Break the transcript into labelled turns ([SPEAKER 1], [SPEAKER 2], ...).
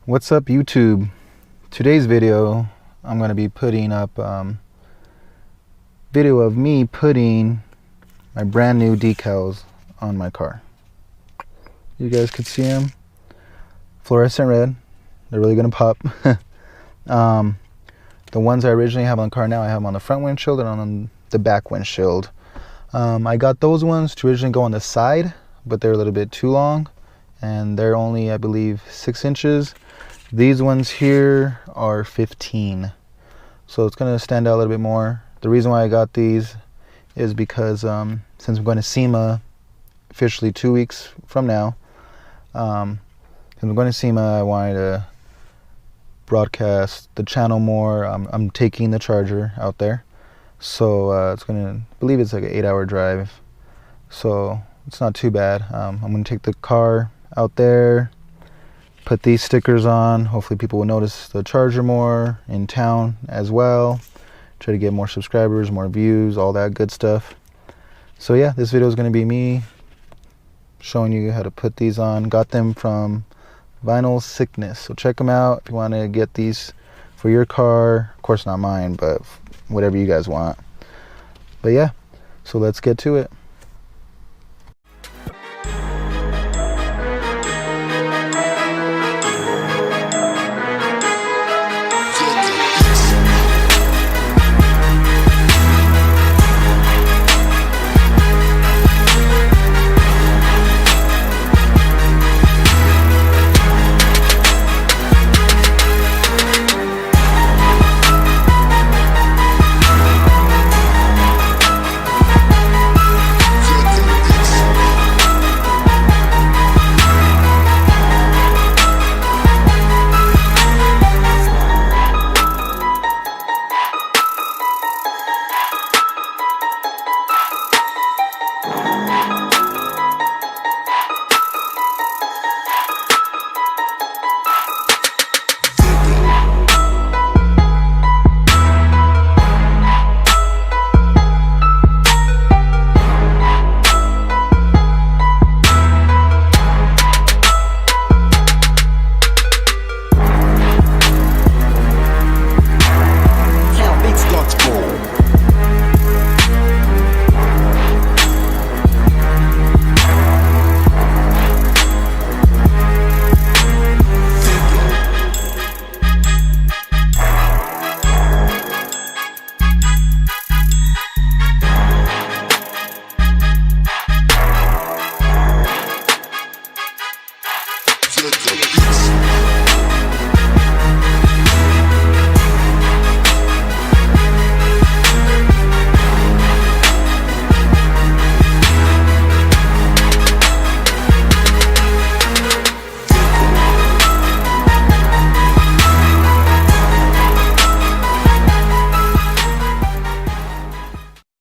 [SPEAKER 1] What's up, YouTube? Today's video I'm going to be putting up video of me putting my brand new decals on my car. You guys could see them, fluorescent red. They're really gonna pop. The ones I originally have on the car now, I have them on the front windshield and on the back windshield. I got those ones to originally go on the side, but they're a little bit too long, and they're only, I believe, 6 inches. These ones here are 15, so it's gonna stand out a little bit more. The reason why I got these is because since I'm going to SEMA officially 2 weeks from now, since I'm going to SEMA, I wanted to broadcast the channel more. I'm taking the Charger out there, so it's gonna, I believe it's like an 8-hour drive, so it's not too bad. I'm gonna take the car out there, put these stickers on. Hopefully people will notice the Charger more in town as well. Try to get more subscribers, more views, all that good stuff. So yeah, this video is going to be me showing you how to put these on. Got them from Vinyl Sickness, so check them out if you want to get these for your car. Of course not mine, but whatever you guys want. But yeah, so let's get to it.